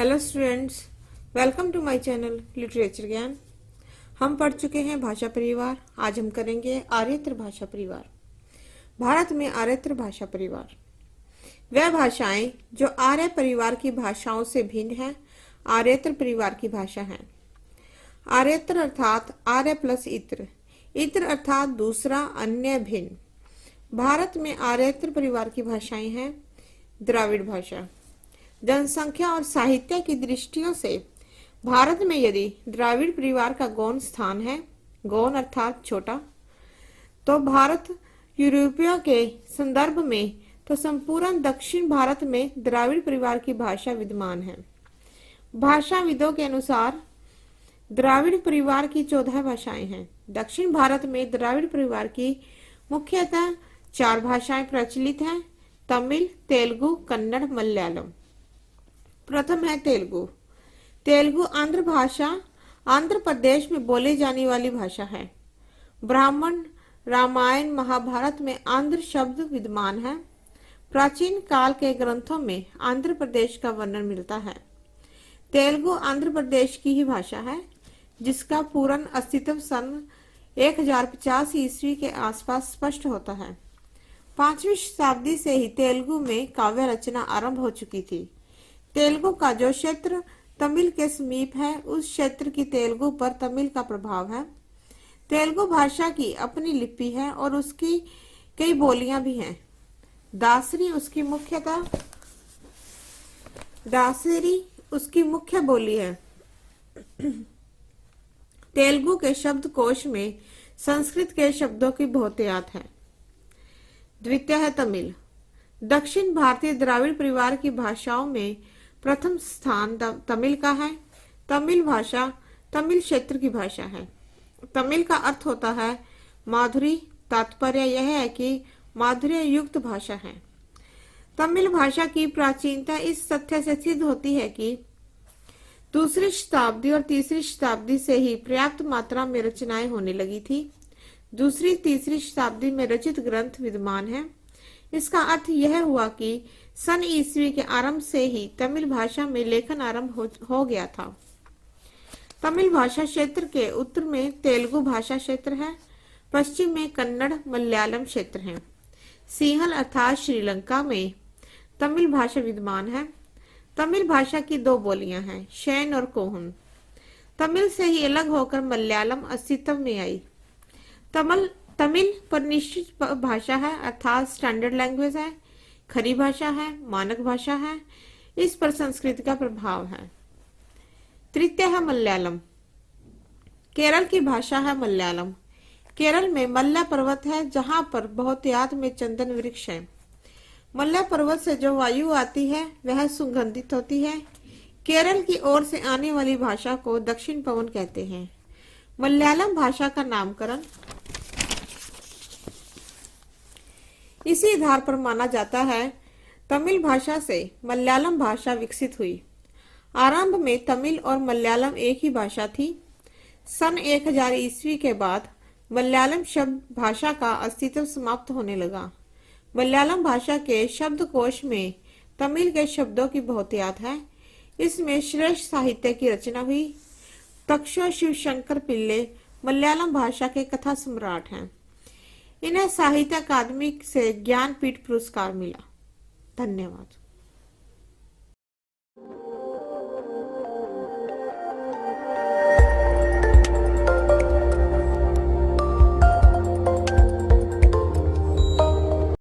Hello students, welcome to my channel literature ज्ञान। हम पढ़ चुके हैं भाषा परिवार। आज हम करेंगे आर्यत्र भाषा परिवार। भारत में आर्यत्र भाषा परिवार वह भाषाएं जो आर्य परिवार की भाषाओं से भिन्न हैं, आर्यत्र परिवार की भाषा हैं। आर्यत्र अर्थात आर्य प्लस इत्र, इत्र अर्थात दूसरा, अन्य, भिन्न। भारत में आर्यत्र परिवार की भाषाएं हैं। द्राविड़ भाषा। जनसंख्या और साहित्य की दृष्टियों से भारत में यदि द्राविड़ परिवार का गौण स्थान है, गौण अर्थात छोटा, तो भारत यूरोपियों के संदर्भ में तो संपूर्ण दक्षिण भारत में द्राविड़ परिवार की भाषा विद्यमान है। भाषाविदों के अनुसार द्राविड़ परिवार की 14 भाषाएं हैं। दक्षिण भारत में द्राविड़ परिवार की मुख्यतः 4 भाषाएं प्रचलित हैं: तमिल, तेलुगु, कन्नड़, मलयालम। प्रथम है तेलुगु। तेलुगु आंध्र भाषा, आंध्र प्रदेश में बोली जाने वाली भाषा है। ब्राह्मण, रामायण, महाभारत में आंध्र शब्द विद्यमान है। प्राचीन काल के ग्रंथों में आंध्र प्रदेश का वर्णन मिलता है। तेलुगु आंध्र प्रदेश की ही भाषा है, जिसका पूर्ण अस्तित्व सन 1050 ईस्वी के आसपास स्पष्ट होता है। 5वीं शताब्दी से ही तेलुगु में काव्य रचना आरंभ हो चुकी थी। तेलुगु का जो क्षेत्र तमिल के समीप है, उस क्षेत्र की तेलुगु पर तमिल का प्रभाव है। तेलुगु भाषा की अपनी लिपि है और उसकी कई बोलियां भी हैं। दासरी उसकी मुख्य बोली है। तेलुगु के शब्दकोश में संस्कृत के शब्दों की बहुतायत है। द्वितीय है तमिल। दक्षिण भारतीय द्राविड़ परिवार की भाषाओं में प्रथम स्थान तमिल का है। तमिल भाषा तमिल क्षेत्र की भाषा है। तमिल का अर्थ होता है माधुरी। तात्पर्य यह है कि माधुर्य युक्त भाषा है। तमिल भाषा की प्राचीनता इस तथ्य से सिद्ध होती है कि 2री शताब्दी और 3री शताब्दी से ही पर्याप्त मात्रा में रचनाएं होने लगी थी। 2री 3री शताब्दी में रचित ग्रंथ विद्यमान है। इसका अर्थ यह हुआ कि सन ईस्वी के आरंभ से ही तमिल भाषा में लेखन आरंभ हो गया था। तमिल भाषा क्षेत्र के उत्तर में तेलुगु भाषा क्षेत्र है, पश्चिम में कन्नड़ मलयालम क्षेत्र है। सिंहल अर्थात श्रीलंका में तमिल भाषा विद्यमान है। तमिल भाषा की 2 बोलियां हैं, शैन और कोहन। तमिल से ही अलग होकर मलयालम अस्तित्व में आई। तमिल परिनिष्ठित भाषा है, अर्थात स्टैंडर्ड लैंग्वेज है, खरी भाषा है, मानक भाषा है। इस पर संस्कृत का प्रभाव है। तृतीय है मलयालम। केरल की भाषा है मलयालम। केरल में मल्ला पर्वत है, जहां पर बहुतायत में चंदन वृक्ष है। मल्ला पर्वत से जो वायु आती है वह सुगंधित होती है। केरल की ओर से आने वाली भाषा को दक्षिण पवन कहते हैं। मलयालम भाषा का नामकरण इसी आधार पर माना जाता है। तमिल भाषा से मलयालम भाषा विकसित हुई। आरंभ में तमिल और मलयालम एक ही भाषा थी। सन 1000 ईस्वी के बाद मलयालम शब्द भाषा का अस्तित्व समाप्त होने लगा। मलयालम भाषा के शब्दकोश में तमिल के शब्दों की बहुतायत है। इसमें श्रेष्ठ साहित्य की रचना हुई। तक्षो शिवशंकर पिल्ले मलयालम भाषा के कथा सम्राट हैं। इन्हें साहित्य अकादमी से ज्ञानपीठ पुरस्कार मिला। धन्यवाद।